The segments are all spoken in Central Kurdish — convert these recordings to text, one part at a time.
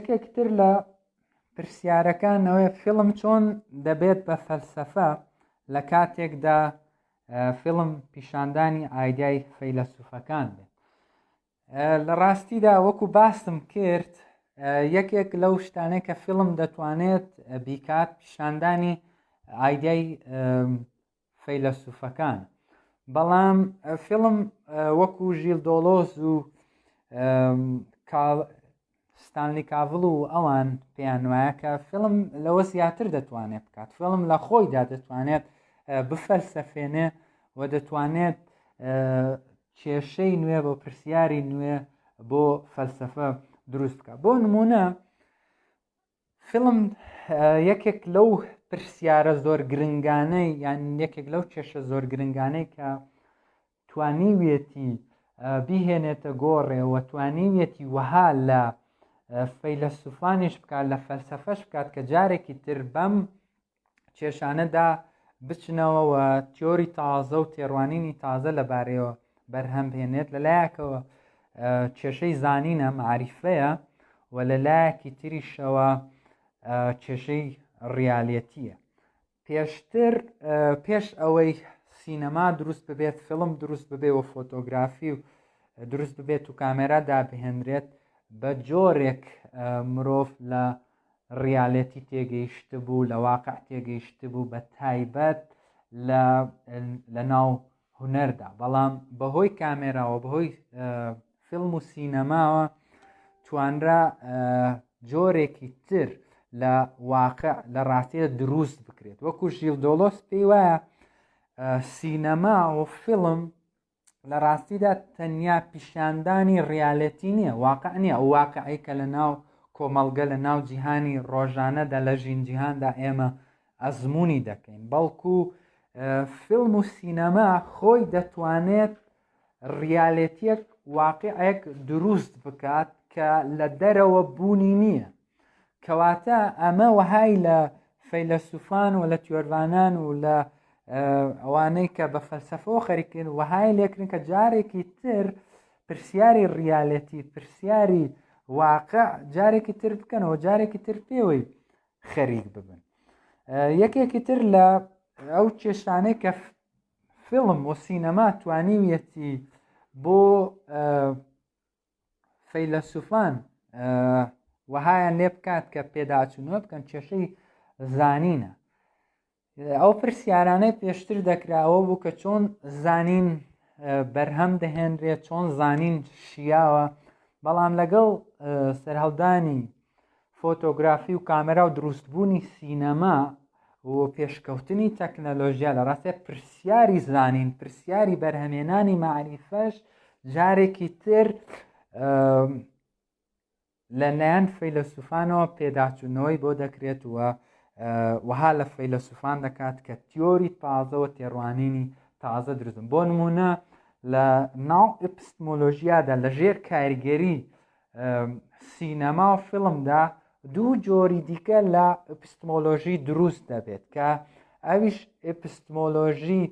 یەکێکتر لە پرسیارەکانەوەی فیلم چۆن دەبێت بە فەلسەفە لە کاتێکدا فیلم پیشاندانی ئایدیای فەیلسوفەکان بێت. لە ڕاستیدا وەکو باسم کرد یەکێک لەو شتانەی کە فیلم دەتوانێت بیکات پیشاندانی ئایدیای فەیلسوفەکان، بەڵام فیلم وەکو ژیل دۆلۆز و ستانلی کاڤڵ و ئەوان پێیان وایە کە فیلم لەوە زیاتر دەتوانێت بکات. فیلم لە خۆیدا دەتوانێت بفەلسەفێنێ و دەتوانێت کێشەی نوێ بۆ پرسیاری نوێ بۆ فەلسەفە دروست بکات. بۆ نمونە فیلم یەکێک لەو پرسیارە زۆر گرنگانەی یان یەکێک لەو کێشە زۆر گرنگانەی کە توانیوێتی بیهێنێتە گۆڕێەوە توانیوێتی وەها لە فەیلسوفانیش بکات لە فەلسەفەش بکات کە جارێکی تر بەم کێشانەدا بچنەوە تیۆری تازە و تێڕوانینی تازە لەبارەیەوە بەرهەم بهێنێت. لەلایەکەوە کێشەی زانینە معریفەیە و لەلایەکی تریشەوە کێشەی ڕیالەتیە. پێش ئەوەی سینەما دروست ببێت، فیلم دروست ببێ و فۆتۆگرافی و دروست ببێت و کامێرا دابهێنرێت، بە جۆرێک مرۆڤ لە ڕیالەتی تێگەیشت بوو، لە واقع تێگەیشت بوو، بە تایبەت لە ناو هونەردا. بەڵام بەهۆی کامێراوە بەهۆی فیلم و سینەماوە توانرا جۆرێکی تر لە واقع لە ڕاستیە دروست بکرێت. وەکو ژیل دۆلۆس پێی وایە سینەما و فیلم لە ڕاستیدا تەنیا پیشاندانی ڕیالەتی نییە، واقع نییە. ئەو واقعی کە لە ناو کۆمەڵگە لە ناو جیهانی ڕۆژانەدا لە ژینجیهاندا ئێمە ئەزمموی دەکەین، بەڵکو فیلم و سینەما خۆی دەتوانێت ڕیالەتیەک واقعەک دروست بکات کە لە دەرەوە بوونی نییە. کەواتە ئەمە وەهای لە فەیلسوفان و لە تیۆروانان و لە ئەوانەی کە بە فەلسەفەوە خەریکن وەهای لێکردن کە جارێکی تر پرسیاری ڕیالەتی، پرسیاری واقع جارێکی تر بکەنەوە، جارێکی تر پێوەی خەریک ببن. یەکێکی تر لە ئەو کێشانەی کە فیلم و سینەما توانیویەتی بۆ فەیلسوفان وەهایان لێ بکات کە پێداچوونەوە بکەن کێشەی زانینە. ئەو پرسیارانەی پێشتر دەکراوە بوو کە چۆن زانین بەرهەم دەهێنرێت، چۆن زانین شیاوە، بەڵام لەگەڵ سەرهەڵدانی فۆتۆگرافی و کامێرا و دروستبوونی سینەما و پێشکەوتنی تەکنەلۆژیا لە ڕاستە پرسیاری زانین، پرسیاری بەرهەمێنانی معریفەش جارێکی تر لە لایەن فەیلسوفانەوە پێداچوونەوەی بۆ دەکرێت وەها لە فەیلسوفان دەکات کە تیۆری تازەوە تێڕوانینی تازە دروستن. بۆ نمونە لە ناو ئپستمۆلۆژیادا لە ژێر کاریگەری سینەما و فیلمدا دوو جۆری دیکە لە ئپستمۆلۆژی دروست دەبێت کە ئەویش ئپستمۆلۆژی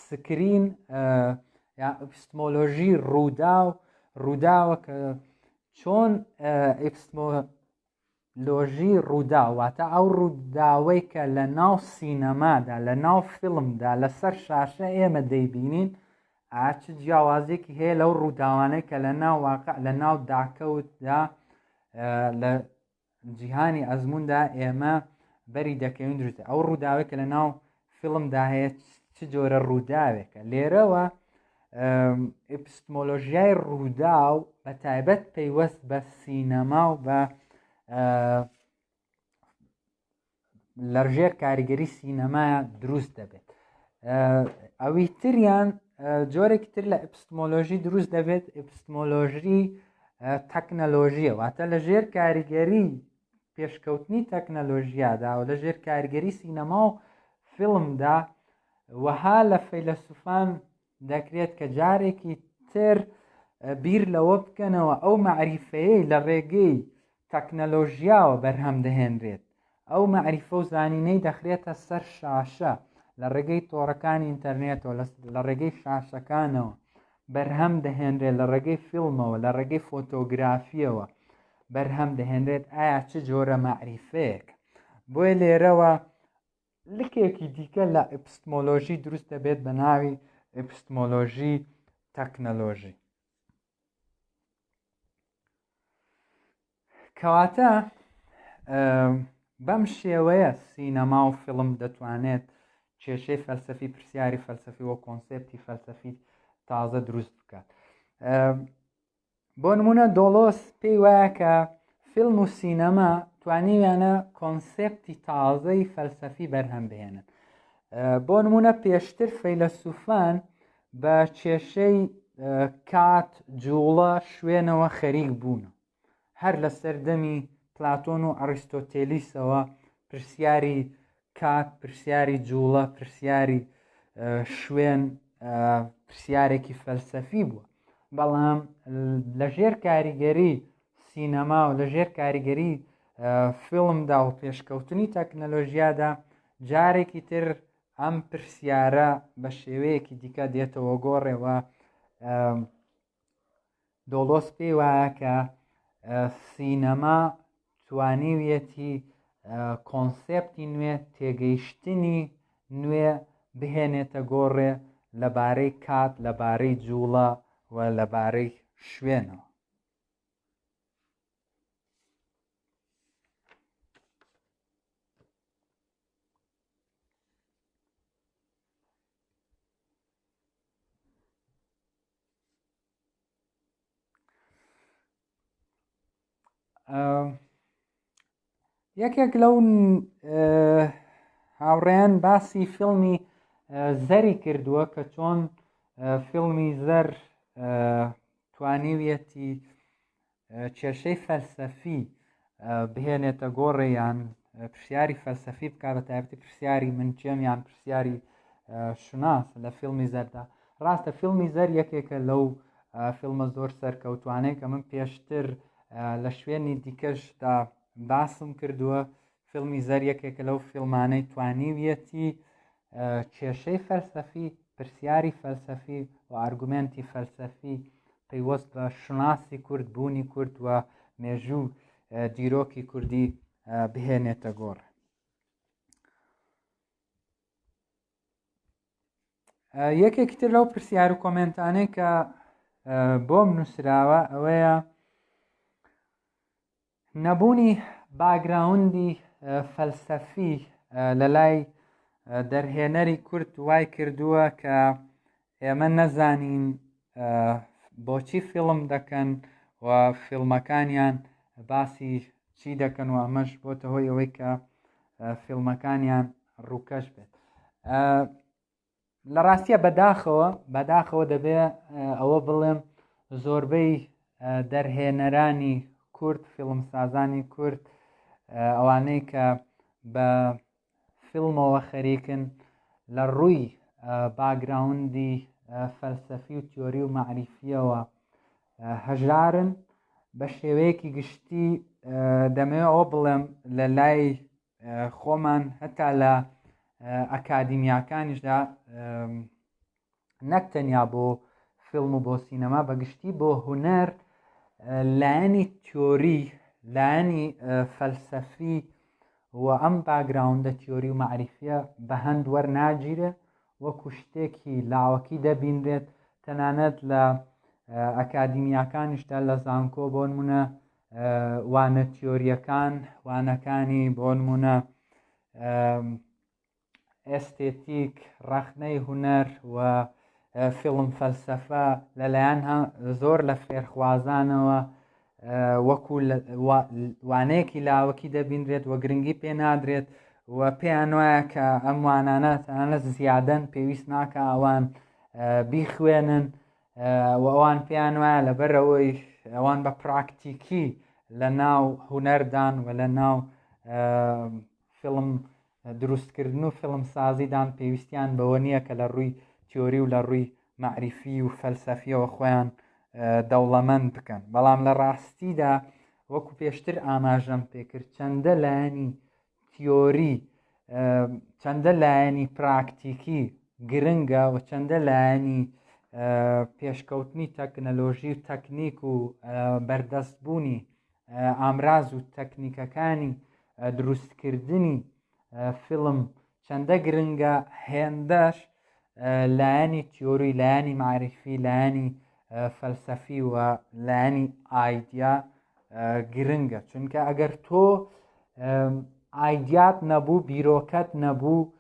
سکرین یا ئپستمۆلۆژی ڕووداوە کە چۆن ئپستمۆلۆژی ڕووداواتە ئەو ڕووداوەی کە لە ناو سینەمادا لە ناو فیلمدا لەسەر شاشە ئێمە دەیبینین ئاچ جیاوازێکی هەیە لەو ڕووداوانەی کە لە ناو واقع لە ناو داکەوتدا لە جیهانی ئەزموندا ئێمە بەری دەکەوین دروستە. ئەو ڕووداوەی کە لە ناو فیلمدا هەیە چ جۆرە ڕووداوێکە. لێرەوە ئپستمۆلۆژیای ڕووداو بە تایبەت پەیوەست بە سینەما و بە لەژێر کاریگەری سینەمایە دروست دەبێت. ئەوی تریان جۆرێکی تر لە ئپستمۆلۆژی دروست دەبێت، ئپستمۆلۆژی تەکنەلۆژیە، واتە لە ژێر کاریگەری پێشکەوتنی تەکنەلۆژیادا و لە ژێر کاریگەری سینەما و فیلمدا وەها لە فەیلسوفان دەکرێت کە جارێکی تر بیر لەوە بکەنەوە ئەو معریفەیەی لە ڕێگەی تەکنەلۆژیاوە بەرهەم دەهێنرێت، ئەو معریفە و زانینەی دەخرێتە سەر شاشە لە ڕێگەی تۆڕەکانی ئینتەرنێتەوە لە ڕێگەی شاشەکانەوە بەرهەم دەهێنرێت، لە ڕێگەی فیلمەوە لە ڕێگەی فۆتۆگرافیەوە بەرهەم دەهێنرێت ئایا چ جۆرە مەعریفەیەک بۆیە لێرەوە لکێکی دیکە لە ئپستمۆلۆژی دروست دەبێت بە ناوی ئپستمۆلۆژی تەکنەلۆژی. کەواتە بەم شێوەیە سینەما و فیلم دەتوانێت کێشەی فەلسەفی پرسیاری فەلسەفی و کۆنسێپتی فەلسەفی تازە دروست بکات. بۆ نمونە دۆڵۆس پێی وایە کە فیلم و سینەما توانیویانە کۆنسێپتی تازەی فەلسەفی بەرهەم بهێنن. بۆ نمونە پێشتر فەیلسوفان بە کێشەی کات، جوڵە، شوێنەوە خەریک بوون. هەر لە سەردەمی پلاتۆن و ئەریستۆتێلیسەوە پرسیاری کات، پرسیاری جوڵە، پرسیاری شوێن پرسیارێکی فەلسەفی بووە. بەڵام لەژێر کاریگەری سینەما و لەژێر کاریگەری فیلمدا و پێشکەوتنی تەکنەلۆژیادا جارێکی تر ئەم پرسیارە بە شێوەیەکی دیکە دێتەوە گۆڕێەوە. دۆڵۆس پێی وایە کە سینەما توانیویەتی کۆنسێپتی نوێ، تێگەیشتنی نوێ بهێنێتە گۆڕێ لەبارەی کات، لەبارەی جوڵە و لەبارەی شوێنەوە. یەکێک لەو هاوڕێیان باسی فیلمی زەری کردووە کە چۆن فیلمی زەر توانیویەتی کێشەی فەلسەفی بهێنێتە گۆڕێیان پرسیاری فەلسەفی بکە، بە تایبەتی پرسیاری منچێم یان پرسیاری شناس لە فیلمی زەردا. ڕاستە فیلمی زەر یەکێکە لەو فیلمە زۆر سەرکەوتوانەیە کە من پێشتر لە شوێنی دیکەشدا باسم کردووە. فیلمی زەر یەکێکە لەو فیلمانەی توانیویەتی کێشەی فەلسەفی، پرسیاری فەلسەفی و ئارگومنتی فەلسەفی پەیوەست بە شناسی کورد، بوونی کورد و مێژوو دیرۆکی کوردی بهێنێتە گۆڕ. یەکێکی تر لەو پرسیار و کۆمنتانەی کە بۆم نووسراوە ئەوەیە نەبوونی باگراوندی فەلسەفی لە لای دەرهێنەری کورد وای کردووە کە ئێمە نەزانین بۆچی فیلم دەکەن و فیلمەکانیان باسی چی دەکەن و ئەمەش بۆتە هۆی ئەوەی کە فیلمەکانیان ڕووکەش بێت. لە ڕاستیە بەداخەوە دەبێت ئەوە بڵێم زۆربەی دەرهێنەرانی کورد، فیلمسازانی کورد، ئەوانەی کە بە فیلمەوە خەریکن لە ڕووی باگراوندی فەلسەفی و تیۆری و مەعریفیەوە هەژارن. بە شێوەیەکی گشتی دەمەوێت ئەوە بڵێم لە لای خۆمان هەتا لە ئەکادیمیاکانیشدا نەک تەنیا بۆ فیلم و بۆ سینەما، بەگشتی بۆ هونەر لایەنی تیۆری، لایەنی فەلسەفی و ئەم باگراوندە تیۆری و مەعریفیە بە هەند وەرناگیرێ، وەکو شتێکی لاوەکی دەبینرێت. تەنانەت لە ئەکادیمیاکانیشدا لە زانکۆ بۆ نمونە وانە تیۆریەکان، وانەکانی بۆ نمونە ئێستێتیک، ڕەخنەی هونەر و فیلم فەلسەفە لەلایەن زۆر لە فێرخوازانەوە وەکو وانەیەکی لاوەکی دەبینرێت و گرنگی پێ نادرێت و پێیان وایە کە ئەم وانانە تەنانەت زیادەن، پێویست ناکە ئەوان بیخوێنن و ئەوان پێیان وایە لەبەرەوەی ئەوان بە پراکتیکی لە ناو هونەردان و لە ناو فیلم دروستکردن و فیلمسازیدان پێویستیان بەوە نییە کە لە ڕووی تیۆری و لە ڕووی مەعریفی و فەلسەفیەوە خۆیان دەوڵەمەند بکەن. بەڵام لە ڕاستیدا وەکو پێشتر ئاماژەم پێکرد چەندە لایەنی تیۆری، چەندە لایەنی پراکتیکی گرنگە و چەندە لایەنی پێشکەوتنی تەکنەلۆژی و تەکنیک و بەردەستبوونی ئامراز و تەکنیکەکانی دروستکردنی فیلم چەندە گرنگە، هێندەش لایەنی تیۆری، لایەنی معرفی، لایەنی فەلسەفی و لایەنی ئایدیا گرنگە. چونکە ئەگەر تۆ ئایدیات نەبوو، بیرۆکەت نەبوو،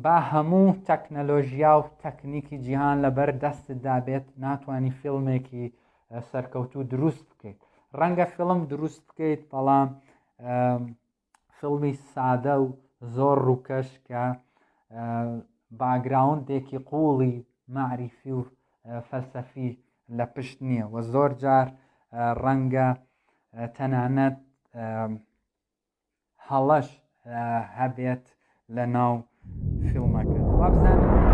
با هەموو تەکنەلۆژیا و تەکنیکی جیهان لەبەر دەستتدا بێت، ناتوانانی فیلمێکی سەرکەوتوو دروست بکەیت. ڕەنگە فیلم دروست بکەیت، بەڵام فیلمی سادە و زۆر ڕووکەش کە باگراوندێکی قوڵی معریفی و فەلسەفی لە پشت نییە و زۆر جار ڕەنگە تەنانەت هەڵەش هەبێت لە ناو فیلمەکە. وابزانم